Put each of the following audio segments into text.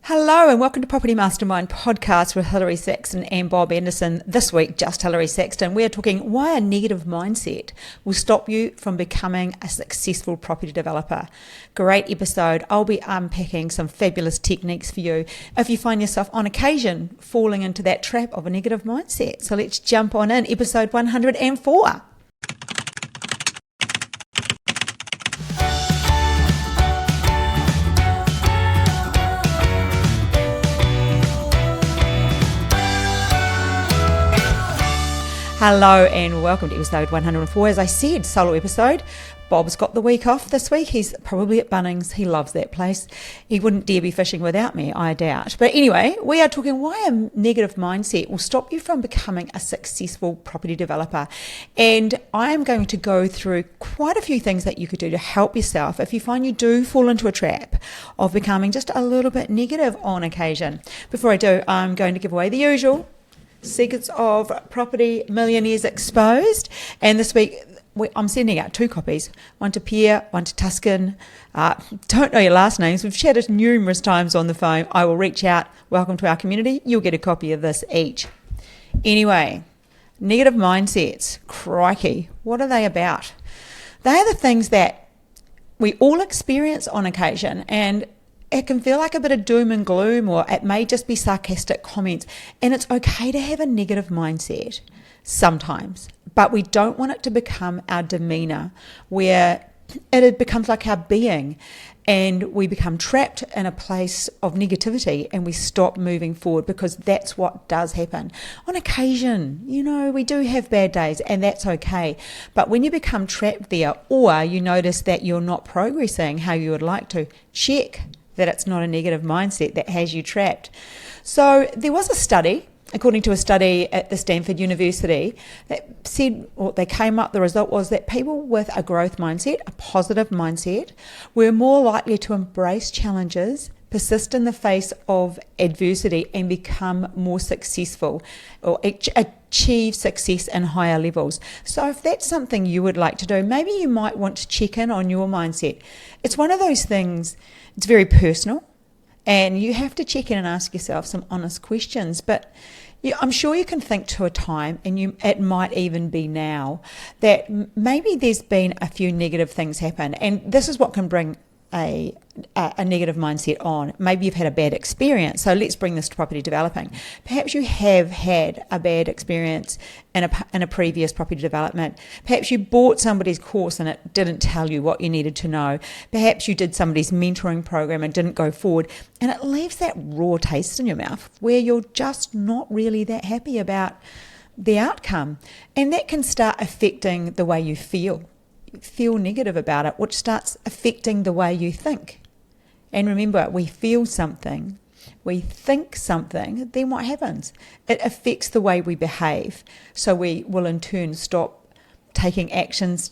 Hello and welcome to Property Mastermind podcast with Hilary and Bob Anderson. This week, just Hilary. We are talking why a negative mindset will stop you from becoming a successful property developer. Great episode. I'll be unpacking some fabulous techniques for you if you find yourself on occasion falling into that trap of a negative mindset. So let's jump on in. Episode 104. Hello and welcome to episode 104. As I said, solo episode. Bob's got the week off this week. He's probably at Bunnings. He loves that place. He wouldn't dare be fishing without me, I doubt. But anyway, we are talking why a negative mindset will stop you from becoming a successful property developer. And I am going to go through quite a few things that you could do to help yourself if you find you do fall into a trap of becoming just a little bit negative on occasion. Before I do, I'm going to give away the usual Secrets of Property Millionaires Exposed. And this week, I'm sending out 2 copies, one to Pierre, one to Tuscan. Don't know your last names. We've chatted numerous times on the phone. I will reach out. Welcome to our community. You'll get a copy of this each. Anyway, negative mindsets. Crikey, what are they about? They are the things that we all experience on occasion, and it can feel like a bit of doom and gloom, or it may just be sarcastic comments. And it's okay to have a negative mindset sometimes, but we don't want it to become our demeanor, where it becomes like our being and we become trapped in a place of negativity and we stop moving forward, because that's what does happen. On occasion, we do have bad days and that's okay. But when you become trapped there, or you notice that you're not progressing how you would like to, check that it's not a negative mindset that has you trapped. So there was a study, according to a study at the Stanford University, that said, or they came up, the result was that people with a growth mindset, a positive mindset, were more likely to embrace challenges, persist in the face of adversity, and become more successful or achieve success in higher levels. So if that's something you would like to do, maybe you might want to check in on your mindset. It's one of those things, it's very personal, and you have to check in and ask yourself some honest questions. But I'm sure you can think to a time, and it might even be now, that maybe there's been a few negative things happen, and this is what can bring a negative mindset on. Maybe you've had a bad experience. So let's bring this to property developing. Perhaps you have had a bad experience in a previous property development. Perhaps you bought somebody's course and it didn't tell you what you needed to know. Perhaps you did somebody's mentoring program and didn't go forward, and it leaves that raw taste in your mouth where you're just not really that happy about the outcome. And that can start affecting the way you feel negative about it, which starts affecting the way you think. And remember, we feel something, we think something, then what happens? It affects the way we behave. So we will in turn stop taking actions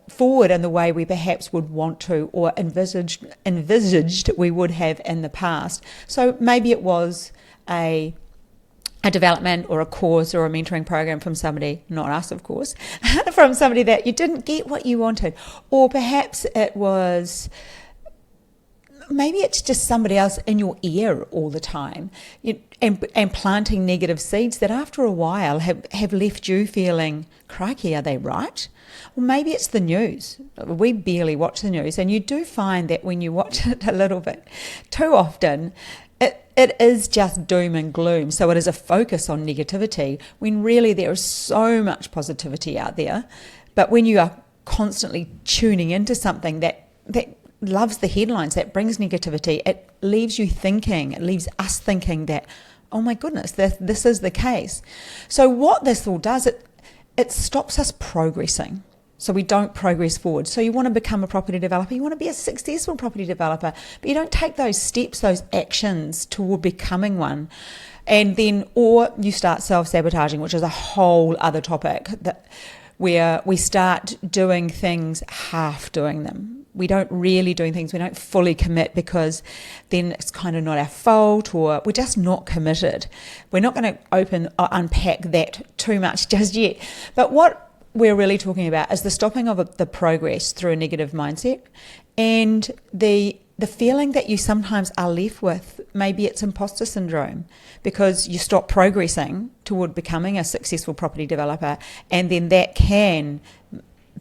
forward in the way we perhaps would want to, or envisaged we would have in the past. So maybe it was a development or a course or a mentoring program from somebody, not us of course, from somebody that you didn't get what you wanted. Or perhaps maybe it's just somebody else in your ear all the time, and planting negative seeds that after a while have left you feeling, crikey, are they right? Or maybe it's the news. We barely watch the news, and you do find that when you watch it a little bit too often, it is just doom and gloom. So it is a focus on negativity when really there is so much positivity out there. But when you are constantly tuning into something that loves the headlines, that brings negativity, it leaves us thinking that, oh my goodness, this is the case. So what this all does, it stops us progressing. So we don't progress forward. So you want to become a property developer, you want to be a successful property developer, but you don't take those steps, those actions toward becoming one. And then, or you start self-sabotaging, which is a whole other topic, where we start doing things, half doing them. We don't really doing things, we don't fully commit, because then it's kind of not our fault, or we're just not committed. We're not going to unpack that too much just yet. But what we're really talking about is the stopping of the progress through a negative mindset, and the the feeling that you sometimes are left with, maybe it's imposter syndrome, because you stop progressing toward becoming a successful property developer, and then that can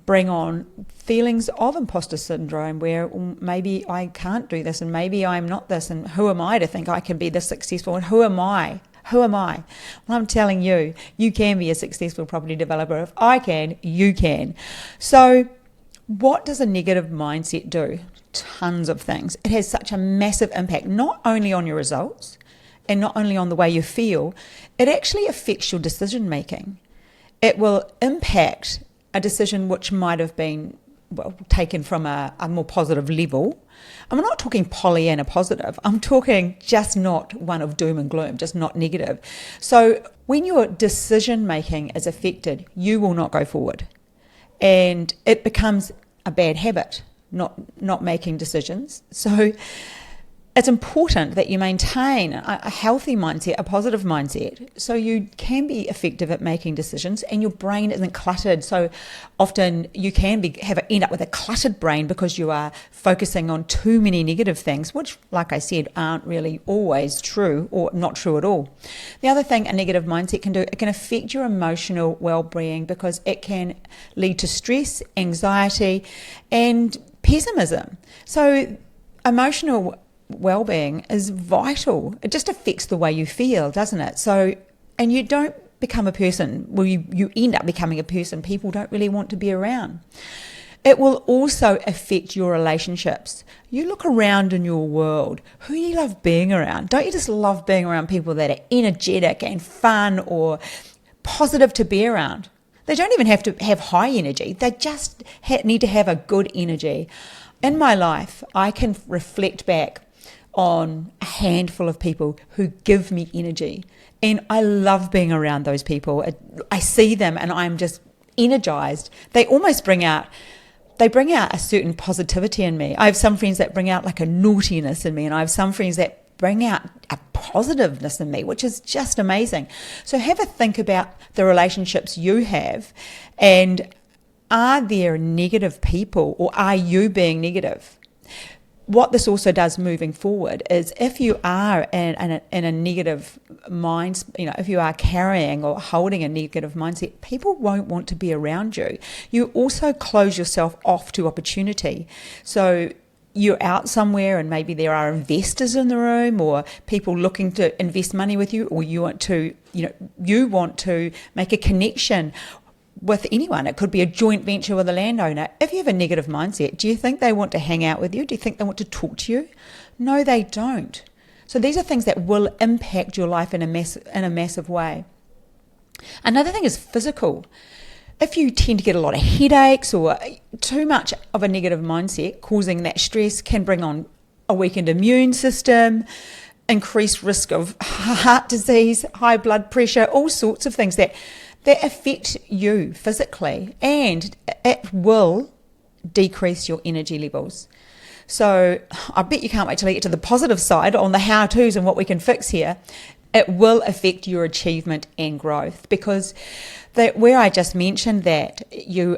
bring on feelings of imposter syndrome where maybe I can't do this, and maybe I'm not this, and who am I to think I can be this successful, and who am I? Who am I? Well, I'm telling you, you can be a successful property developer. If I can, you can. So what does a negative mindset do? Tons of things. It has such a massive impact, not only on your results and not only on the way you feel, it actually affects your decision making. It will impact a decision which might have been taken from a more positive level. I'm not talking Pollyanna positive. I'm talking just not one of doom and gloom, just not negative. So when your decision making is affected, you will not go forward. And it becomes a bad habit, not making decisions. So it's important that you maintain a healthy mindset, a positive mindset, so you can be effective at making decisions and your brain isn't cluttered. So often you can end up with a cluttered brain because you are focusing on too many negative things, which, like I said, aren't really always true or not true at all. The other thing a negative mindset can do, it can affect your emotional well-being because it can lead to stress, anxiety, and pessimism. So emotional well-being is vital. It just affects the way you feel, doesn't it? So, and you don't become a person, well, you end up becoming a person people don't really want to be around. It will also affect your relationships. You look around in your world, who do you love being around? Don't you just love being around people that are energetic and fun or positive to be around? They don't even have to have high energy. They just need to have a good energy. In my life, I can reflect back on a handful of people who give me energy. And I love being around those people. I see them and I'm just energized. They almost bring out a certain positivity in me. I have some friends that bring out like a naughtiness in me, and I have some friends that bring out a positiveness in me, which is just amazing. So have a think about the relationships you have, and are there negative people, or are you being negative? What this also does moving forward is if you are in a negative mind, if you are carrying or holding a negative mindset, people won't want to be around you. You also close yourself off to opportunity. So you're out somewhere and maybe there are investors in the room or people looking to invest money with you, or you want to make a connection with anyone. It could be a joint venture with a landowner. If you have a negative mindset, do you think they want to hang out with you? Do you think they want to talk to you? No, they don't. So these are things that will impact your life in a massive way. Another thing is physical. If you tend to get a lot of headaches or too much of a negative mindset, causing that stress can bring on a weakened immune system, increased risk of heart disease, high blood pressure, all sorts of things that affect you physically, and it will decrease your energy levels. So I bet you can't wait till I get to the positive side on the how-tos and what we can fix here. It will affect your achievement and growth, because where I just mentioned that you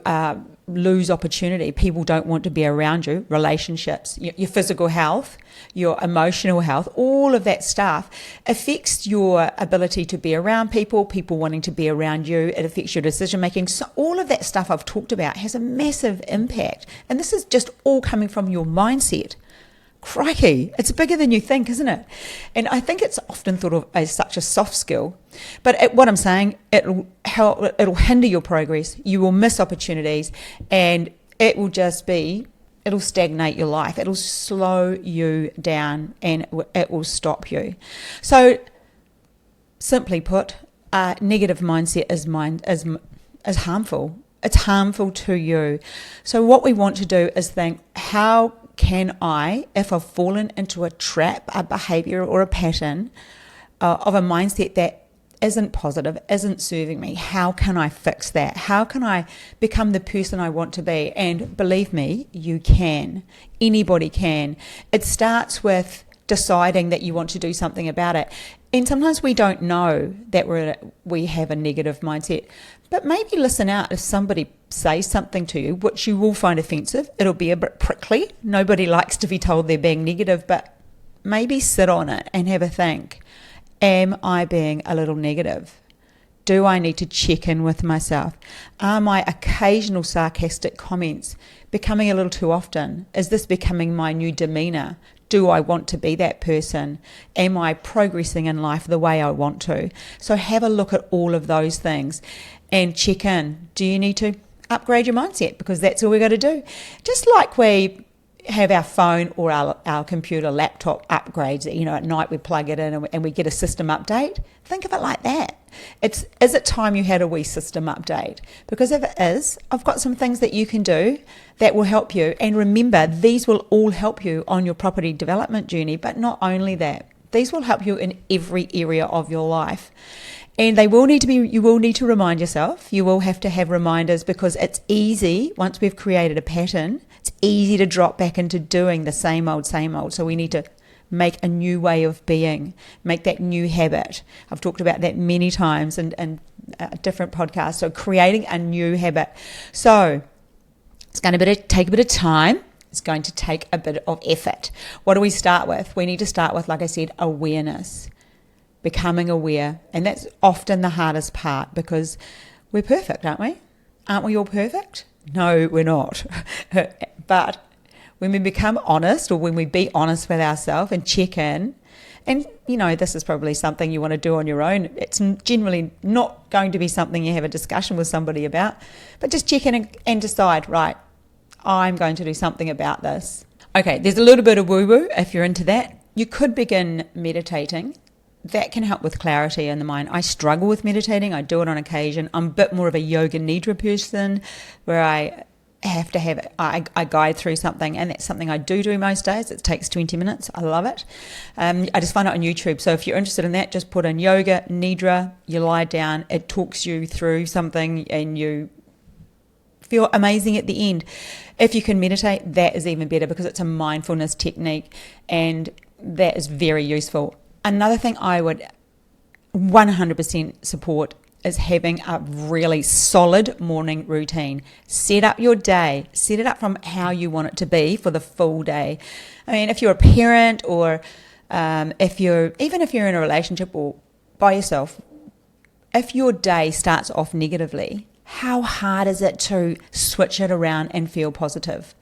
lose opportunity, people don't want to be around you, relationships, your physical health, your emotional health, all of that stuff affects your ability to be around people wanting to be around you. It affects your decision making. So all of that stuff I've talked about has a massive impact. And this is just all coming from your mindset. Crikey, it's bigger than you think, isn't it? And I think it's often thought of as such a soft skill. But what I'm saying, it'll hinder your progress. You will miss opportunities, and it'll stagnate your life. It'll slow you down, and it will stop you. So, simply put, a negative mindset is harmful. It's harmful to you. So what we want to do is think, how can I, if I've fallen into a trap, a behavior or a pattern of a mindset that isn't positive, isn't serving me, how can I fix that? How can I become the person I want to be? And believe me, you can. Anybody can. It starts with deciding that you want to do something about it. And sometimes we don't know that we have a negative mindset, but maybe listen out if somebody say something to you, which you will find offensive. It'll be a bit prickly. Nobody likes to be told they're being negative, but maybe sit on it and have a think. Am I being a little negative? Do I need to check in with myself? Are my occasional sarcastic comments becoming a little too often? Is this becoming my new demeanour? Do I want to be that person? Am I progressing in life the way I want to? So have a look at all of those things and check in. Do you need to upgrade your mindset? Because that's all we got to do. Just like we have our phone or our computer, laptop upgrades, at night we plug it in and we get a system update. Think of it like that. Is it time you had a wee system update? Because if it is, I've got some things that you can do that will help you. And remember, these will all help you on your property development journey, but not only that. These will help you in every area of your life. And you will need to remind yourself. You will have to have reminders, because it's easy, once we've created a pattern, it's easy to drop back into doing the same old. So we need to make a new way of being, make that new habit. I've talked about that many times in different podcasts. So creating a new habit. So it's going to take a bit of time. It's going to take a bit of effort. What do we start with? We need to start with, like I said, awareness. Becoming aware. And that's often the hardest part, because we're perfect, aren't we? Aren't we all perfect? No, we're not. But when we become honest, or when we be honest with ourselves and check in, and this is probably something you want to do on your own. It's generally not going to be something you have a discussion with somebody about, but just check in and decide, right, I'm going to do something about this. Okay, there's a little bit of woo-woo if you're into that. You could begin meditating. That can help with clarity in the mind. I struggle with meditating. I do it on occasion. I'm a bit more of a yoga nidra person, where I have to have I guide through something, and that's something I do most days. It takes 20 minutes. I love it. I just find it on YouTube. So if you're interested in that, just put in yoga nidra. You lie down. It talks you through something, and you feel amazing at the end. If you can meditate, that is even better, because it's a mindfulness technique, and that is very useful. Another thing I would 100% support is having a really solid morning routine. Set up your day. Set it up from how you want it to be for the full day. I mean, if you're a parent, or if you're in a relationship or by yourself, if your day starts off negatively, how hard is it to switch it around and feel positive?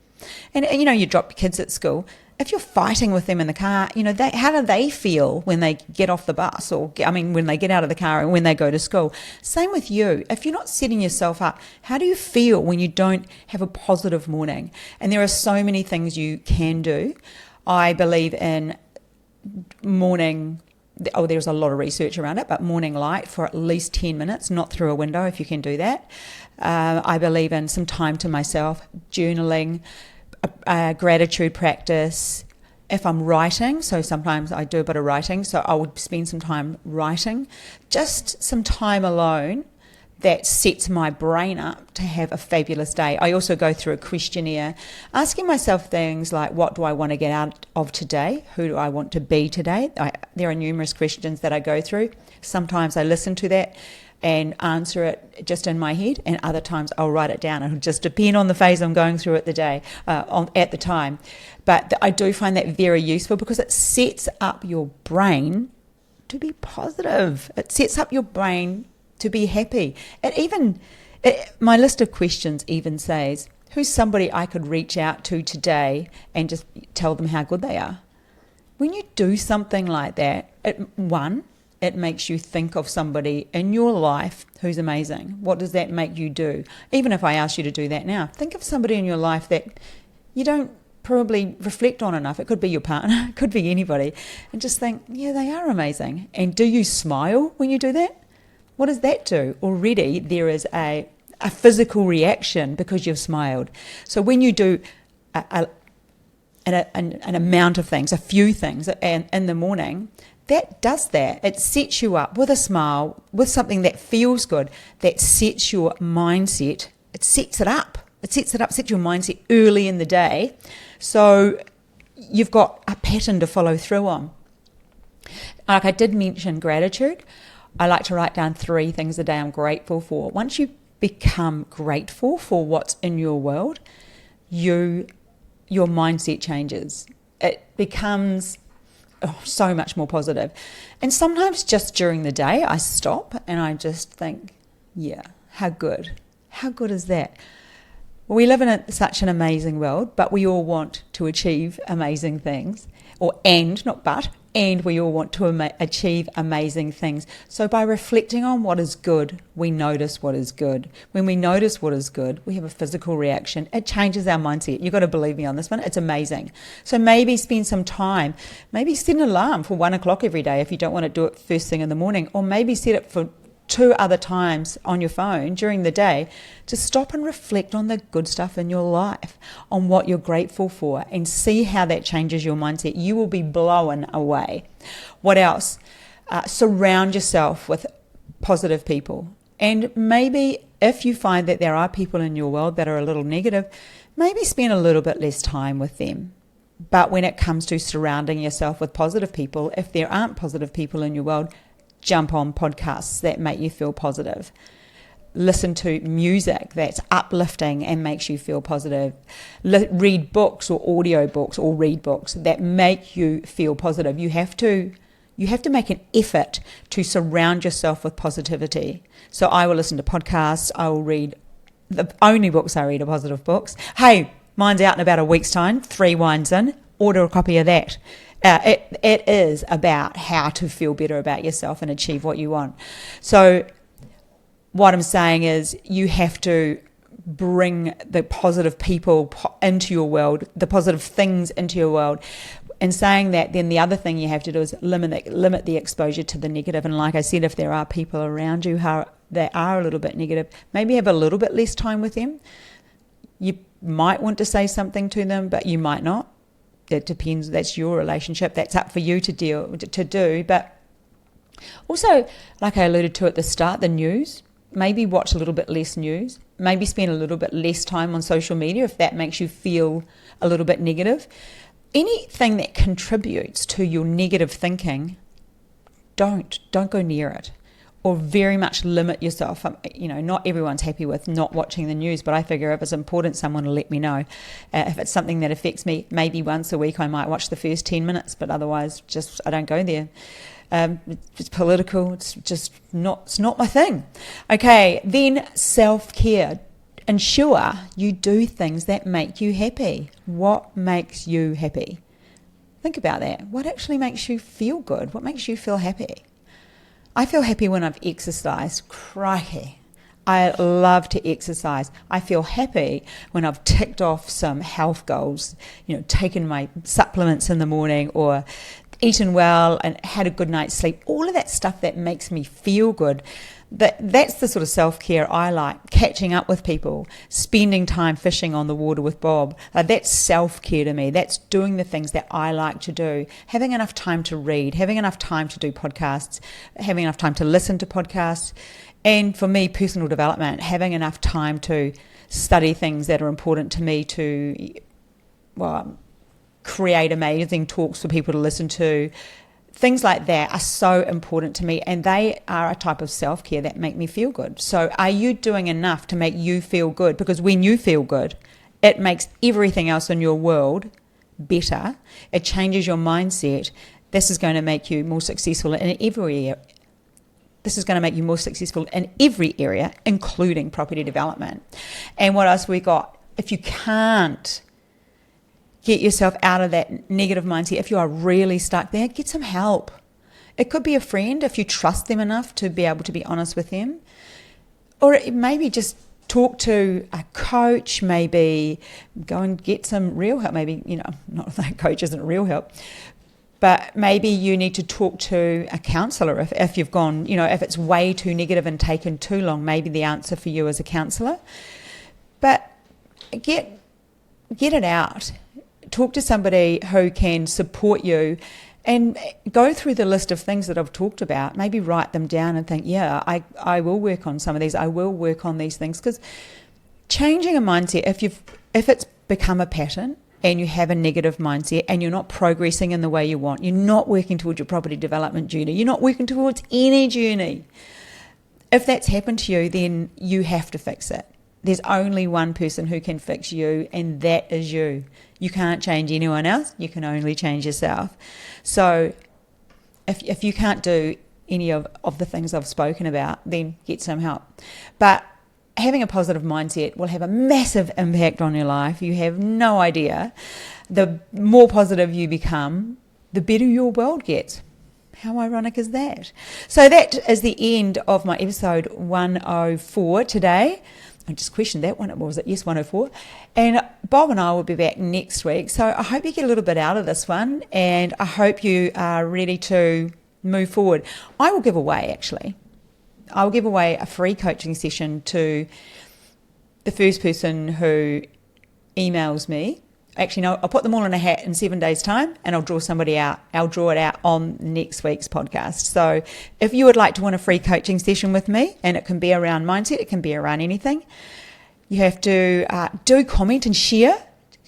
And you drop your kids at school. If you're fighting with them in the car, how do they feel when they get off the bus, or when they get out of the car and when they go to school? Same with you. If you're not setting yourself up, how do you feel when you don't have a positive morning? And there are so many things you can do. I believe in morning. There's a lot of research around it, but morning light for at least 10 minutes, not through a window, if you can do that. I believe in some time to myself, journaling, gratitude practice. If I'm writing, so sometimes I do a bit of writing, so I would spend some time writing, just some time alone. That sets my brain up to have a fabulous day. I also go through a questionnaire, asking myself things like, what do I want to get out of today? Who do I want to be today? There are numerous questions that I go through. Sometimes I listen to that and answer it just in my head, and other times I'll write it down. It'll just depend on the phase I'm going through at the time. But I do find that very useful, because it sets up your brain to be positive. It sets up your brain to be happy. My list of questions even says, who's somebody I could reach out to today and just tell them how good they are? When you do something like that, it makes you think of somebody in your life who's amazing. What does that make you do? Even if I ask you to do that now, think of somebody in your life that you don't probably reflect on enough. It could be your partner, it could be anybody, and just think, yeah, they are amazing. And do you smile when you do that? What does that do? Already there is a physical reaction because you've smiled. So when you do an amount of things, a few things in the morning, that does that. It sets you up with a smile, with something that feels good, that sets your mindset. It sets it up. Sets your mindset early in the day. So you've got a pattern to follow through on. Like I did mention gratitude. I like to write down 3 things a day I'm grateful for. Once you become grateful for what's in your world, your mindset changes. It becomes so much more positive. And sometimes just during the day, I stop and I just think, yeah, how good is that? We live in such an amazing world, but we all want to achieve amazing things, and we all want to achieve amazing things. So by reflecting on what is good, we notice what is good. When we notice what is good, we have a physical reaction. It changes our mindset. You've got to believe me on this one. It's amazing. So maybe spend some time, maybe set an alarm for 1 o'clock every day if you don't want to do it first thing in the morning, or maybe set it for 2 other times on your phone during the day to stop and reflect on the good stuff in your life, on what you're grateful for, and see how that changes your mindset. You will be blown away. What else? Surround yourself with positive people. And maybe if you find that there are people in your world that are a little negative, maybe spend a little bit less time with them. But when it comes to surrounding yourself with positive people, if there aren't positive people in your world, jump on podcasts that make you feel positive. Listen to music that's uplifting and makes you feel positive. Read books or audio books or read books that make you feel positive. You have to make an effort to surround yourself with positivity. So I will listen to podcasts. I will read, the only books I read are positive books. Hey, mine's out in about a week's time, 3 wines in. Order a copy of that. It is about how to feel better about yourself and achieve what you want. So what I'm saying is you have to bring the positive people into your world, the positive things into your world. And saying that, then the other thing you have to do is limit the exposure to the negative. And like I said, if there are people around you that are a little bit negative, maybe have a little bit less time with them. You might want to say something to them, but you might not. It depends. That's your relationship. That's up for you to do. But also, like I alluded to at the start, the news. Maybe watch a little bit less news. Maybe spend a little bit less time on social media if that makes you feel a little bit negative. Anything that contributes to your negative thinking, don't go near it. Or very much limit yourself. Not everyone's happy with not watching the news, but I figure if it's important, someone will let me know. If it's something that affects me, maybe once a week I might watch the first 10 minutes, but otherwise I don't go there. It's political. It's not my thing. Okay, then self-care. Ensure you do things that make you happy. What makes you happy? Think about that. What actually makes you feel good? What makes you feel happy? I feel happy when I've exercised. Crikey. I love to exercise. I feel happy when I've ticked off some health goals, taken my supplements in the morning or eaten well and had a good night's sleep. All of that stuff that makes me feel good. That's the sort of self-care I like. Catching up with people, spending time fishing on the water with Bob. That's self-care to me. That's doing the things that I like to do. Having enough time to read, having enough time to do podcasts, having enough time to listen to podcasts. And for me, personal development, having enough time to study things that are important to me to, create amazing talks for people to listen to. Things like that are so important to me, and they are a type of self-care that make me feel good. So are you doing enough to make you feel good? Because when you feel good, it makes everything else in your world better. It changes your mindset. This is going to make you more successful in every area. This is going to make you more successful in every area, including property development. And what else we got? If you can't get yourself out of that negative mindset, if you are really stuck there, get some help. It could be a friend if you trust them enough to be able to be honest with them. Or maybe just talk to a coach, maybe go and get some real help. Maybe, not that coach isn't real help, but maybe you need to talk to a counsellor if you've gone, if it's way too negative and taken too long, maybe the answer for you is a counsellor. But get it out. Talk to somebody who can support you and go through the list of things that I've talked about. Maybe write them down and think, I will work on some of these. I will work on these things. Because changing a mindset, if it's become a pattern and you have a negative mindset and you're not progressing in the way you want, you're not working towards your property development journey, you're not working towards any journey, if that's happened to you, then you have to fix it. There's only one person who can fix you, and that is you. You can't change anyone else. You can only change yourself. So if you can't do any of the things I've spoken about, then get some help. But having a positive mindset will have a massive impact on your life. You have no idea. The more positive you become, the better your world gets. How ironic is that? So that is the end of my episode 104 today. I just questioned that one. What was it? Yes, 104. And Bob and I will be back next week. So I hope you get a little bit out of this one, and I hope you are ready to move forward. I will give away a free coaching session to the first person who emails me. Actually, no, I'll put them all in a hat in 7 days' time, and I'll draw somebody out. I'll draw it out on next week's podcast. So if you would like to win a free coaching session with me, and it can be around mindset, it can be around anything, you have to do comment and share.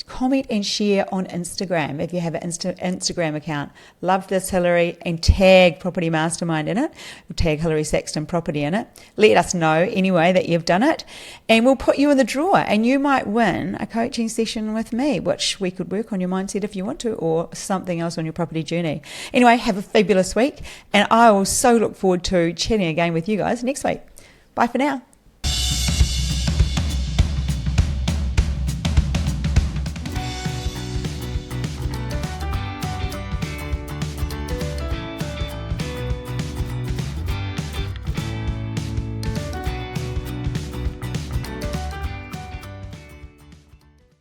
Comment and share on Instagram if you have an Instagram account. Love this, Hilary, and tag Property Mastermind in it. We'll tag Hilary Saxton Property in it. Let us know anyway that you've done it, and we'll put you in the draw, and you might win a coaching session with me, which we could work on your mindset if you want to, or something else on your property journey. Anyway, have a fabulous week, and I will so look forward to chatting again with you guys next week. Bye for now.